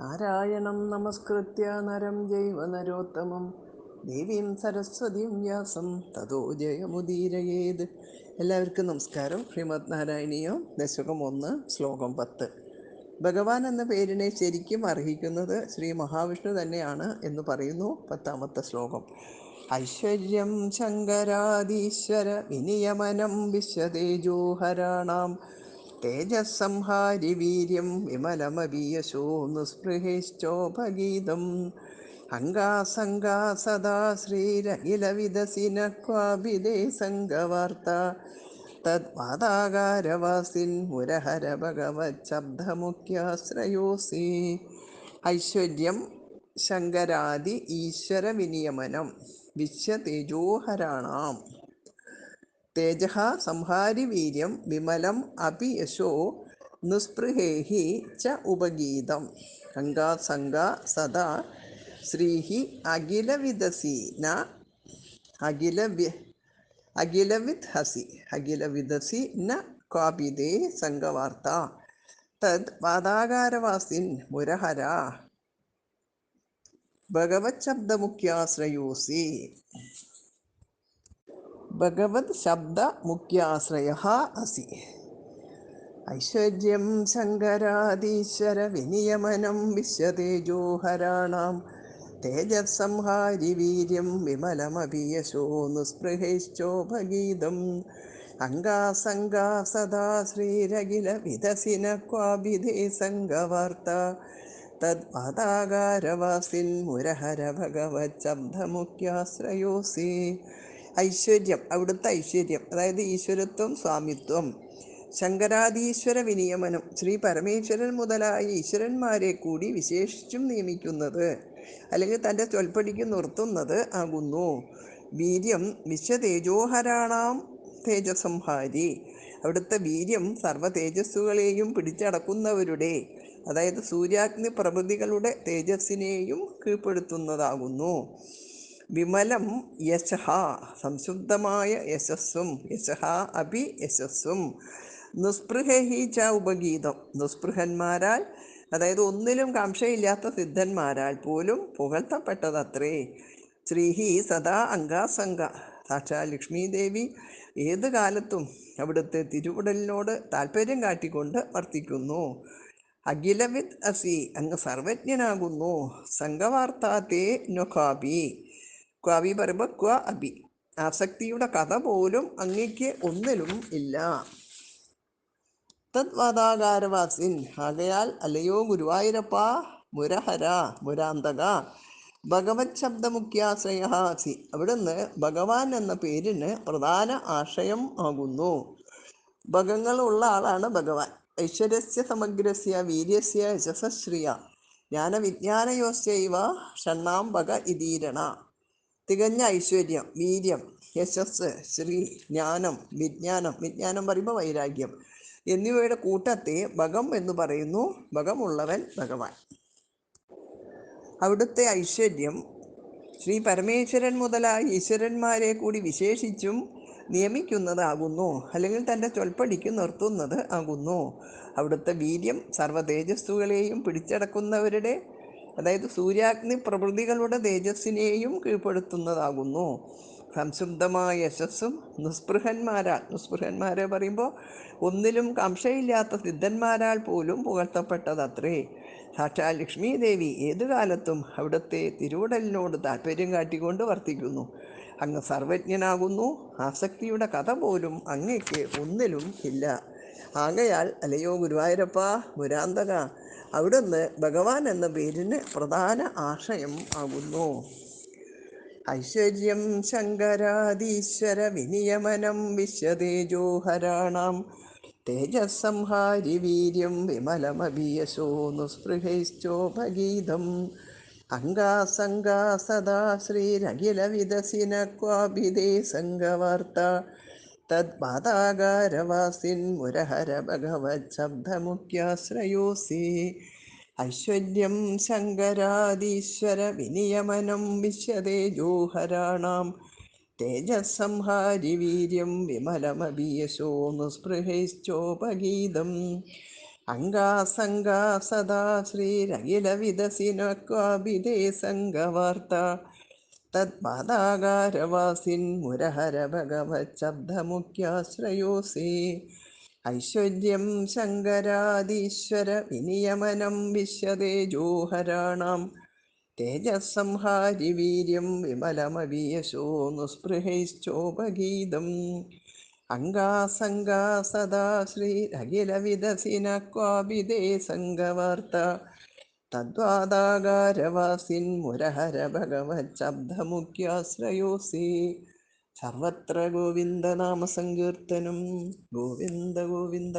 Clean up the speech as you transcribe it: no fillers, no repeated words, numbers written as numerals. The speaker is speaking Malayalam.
നാരായണം നമസ്കൃത്യ നരം ജൈവ നരോത്തമം ദേവീം സരസ്വതീം വ്യാസം തതോ ജയമുദീരയേത്. എല്ലാവർക്കും നമസ്കാരം. ശ്രീമദ് നാരായണീയം ദശകം 1 ശ്ലോകം 10. ഭഗവാൻ എന്ന പേരിനെ ശരിക്കും അർഹിക്കുന്നത് ശ്രീ മഹാവിഷ്ണു തന്നെയാണ് എന്ന് പറയുന്നു 10ാമത്തെ ശ്ലോകം. ഐശ്വര്യം ശങ്കരാദീശ്വര വിനിയമനം വിശ്വതേജോഹരാണാം തേജസ്സംഹാരി വീര്യം വിമലമപീയശോ നിസ്പൃഹേശ്ചോപഗീതം അംഗാസംഗാ സദാ ശ്രീരഖിലവിദസിന ക്വാഭിദേ സംഗവാർത്ത തദ്വാതാകാരവാസിൻ മുരഹര ഭഗവച്ഛബ്ദമുഖ്യാശ്രയോസി. ഐശ്വര്യം ശങ്കരാദി ഈശ്വര വിനിയമനം വിശ്വതേജോഹരാണാം തേജഃ സംഹാരി വീര്യം വിമലം അപി യശോ നിസ്പൃഹേഹി ച ഉപഗീതം അംഗാസംഗാ സദാ ശ്രീഹി അഖിലവിദസീന അഖിലവിദ്ഹസി ന ക്വാപിതേ സംഗവാർത്ത തദ് വാദാകാരവാസിൻ മുരഹര ഭഗവച്ഛബ്ദമുഖ്യാശ്രയോസി. ഭഗവത് ശബ്ദ മുഖ്യാശ്രയഃ അസി. ഐശ്വര്യം ശങ്കരാദീശ്വര വിനിയമനം വിശ്വതേജോഹരാണാം തേജസ്സംഹാരി വീര്യം വിമലമപീയശോ നിസ്പൃഹേശ്ചോപഗീതം അംഗാസംഗാ സദാ ശ്രീരഖില വിദസിന ക്വാഭിധേ സംഗവാർത്ത തദ്വാതാകാരവാസിൻ മുരഹര ഭഗവച്ഛബ്ദമുഖ്യാശ്രയോസി. ഐശ്വര്യം, അവിടുത്തെ ഐശ്വര്യം, അതായത് ഈശ്വരത്വം, സ്വാമിത്വം. ശങ്കരാദീശ്വര വിനിയമനം, ശ്രീ പരമേശ്വരൻ മുതലായ ഈശ്വരന്മാരെ കൂടി വിശേഷിച്ചും നിയമിക്കുന്നത് അല്ലെങ്കിൽ തൻ്റെ ചൊൽപ്പടിക്ക് നിർത്തുന്നത് ആകുന്നു. വീര്യം വിശ്വതേജോഹരാണാം തേജസംഹാരി, അവിടുത്തെ വീര്യം സർവ തേജസ്സുകളെയും പിടിച്ചടക്കുന്നവരുടെ, അതായത് സൂര്യാഗ്നി പ്രഭൃതികളുടെ തേജസ്സിനെയും കീഴ്പ്പെടുത്തുന്നതാകുന്നു. വിമലം യശഃ, സംശുദ്ധമായ യശസ്സും, യശഃ അഭി യശസ്സും, നിസ്പൃഹി ച ഉപഗീതം, നിസ്പൃഹന്മാരാൽ, അതായത് ഒന്നിലും കാംക്ഷയില്ലാത്ത സിദ്ധന്മാരാൽ പോലും പുകഴ്ത്തപ്പെട്ടതത്രേ. ശ്രീഹി സദാ അംഗാസംഗ, സാക്ഷാൽ ലക്ഷ്മി ദേവി ഏത് കാലത്തും അവിടുത്തെ തിരുവുടലിനോട് താല്പര്യം കാട്ടിക്കൊണ്ട് വർത്തിക്കുന്നു. അഖിലവിദ് അസി, അങ്ങ് സർവജ്ഞനാകുന്നു. സംഘവാർത്താത്തേ നൊഖാബി, ക്വാബി പറയുമ്പോൾ ക്വ അബി, ആസക്തിയുടെ കഥ പോലും അങ്ങയ്ക്ക് ഒന്നിലും ഇല്ല. തദ്വാതാകാരവാസിൻ, ആകയാൽ അല്ലയോ ഗുരുവായൂരപ്പ, മുരഹര മുരാന്തക, ഭഗവത് ശബ്ദമുഖ്യാശ്രയ അസി, അവിടുന്ന് ഭഗവാൻ എന്ന പേരിന് പ്രധാന ആശ്രയം ആകുന്നു. ഭഗങ്ങളുള്ള ആളാണ് ഭഗവാൻ. ഐശ്വര്യസ്യ സമഗ്രസ്യ വീര്യസ്യ യശസ്ശ്രിയ ജ്ഞാനവിജ്ഞാനയോശ്ചൈവ ഷണ്ണാം ഭഗ ഇതീരണ. തികഞ്ഞ ഐശ്വര്യം, വീര്യം, യശസ്, ശ്രീ, ജ്ഞാനം, വിജ്ഞാനം പറയുമ്പോൾ വൈരാഗ്യം എന്നിവയുടെ കൂട്ടത്തെ ഭഗം എന്ന് പറയുന്നു. ഭഗമുള്ളവൻ ഭഗവാൻ. അവിടുത്തെ ഐശ്വര്യം ശ്രീ പരമേശ്വരൻ മുതലായ ഈശ്വരന്മാരെ കൂടി വിശേഷിച്ചും നിയമിക്കുന്നതാകുന്നു, അല്ലെങ്കിൽ തൻ്റെ ചൊൽപ്പടിക്ക് നിർത്തുന്നത് ആകുന്നു. അവിടുത്തെ വീര്യം സർവ തേജസ്സുകളെയും പിടിച്ചടക്കുന്നവരുടെ, അതായത് സൂര്യാഗ്നി പ്രഭൃതികളുടെ തേജസ്സിനെയും കീഴ്പ്പെടുത്തുന്നതാകുന്നു. സംശുദ്ധമായ യശസ്സും, നിസ്പൃഹന്മാരെ പറയുമ്പോൾ ഒന്നിലും കാംക്ഷയില്ലാത്ത സിദ്ധന്മാരാൽ പോലും പുകഴ്ത്തപ്പെട്ടതത്രേ. സാക്ഷാൽ ലക്ഷ്മി ദേവി ഏതു കാലത്തും അവിടുത്തെ തിരുവുടലിനോട് താല്പര്യം കാട്ടിക്കൊണ്ട് വർത്തിക്കുന്നു. അങ്ങ് സർവജ്ഞനാകുന്നു. ആസക്തിയുടെ കഥ പോലും അങ്ങയ്ക്ക് ഒന്നിലും ഇല്ല. ആകയാൽ അല്ലയോ ഗുരുവായൂരപ്പ, മുരാന്തക, അവിടുന്ന് ഭഗവാൻ എന്ന പേരിന് പ്രധാന ആശ്രയം ആകുന്നു. ഐശ്വര്യം ശങ്കരാദീശ്വര വിനിയമനം വിശ്വതേജോഹരാണാം തേജസ്സംഹാരി വീര്യം വിമലമപീയശോ നിസ്പൃഹൈശ്ചോപഗീതം അംഗാസംഗാ സദാ ശ്രീരഖിലവിദസിന ക്വാഭിദേ സംഗവാർത്ത തദ്വാതാകാരവാസിൻ മുരഹര ഭഗവച്ഛബ്ദമുഖ്യാശ്രയോസി. ഐശ്വര്യം ശങ്കരാദീശ്വര വിനിയമനം വിശ്വതേജോഹരാണാം തേജസ്സംഹാരി വീര്യം വിമലമപീയശോ നിസ്പൃഹൈശ്ചോപഗീതം അംഗാസംഗാ സദാ ശ്രീരഖിലവിധസിനക്വാഭിധേ സംഗവാർത്ത തത്പാദാകാരവാസിൻ മുരഹര ഭഗവച്ഛബ്ദമുഖ്യാശ്രയോസേ ഐശ്വര്യം ശങ്കരാദീശ്വര വിനിയമനം വിശ്വതേജോഹരാണാം തേജസ്സംഹാരി വീര്യം വിമലമവിയശോ നുസ്പൃഹൈശ്ചോപഗീതം അംഗാസംഗാ സദാ ശ്രീരഖിലവിധസിനക്വാഭിധേ സംഗവാർത്ത തദ്വാദാകാരവാസിൻ മുരഹര ഭഗവച്ഛബ്ദമുഖ്യാശ്രയോസേ സർവത്ര ഗോവിന്ദനാമസങ്കീർത്തനം ഗോവിന്ദ ഗോവിന്ദ.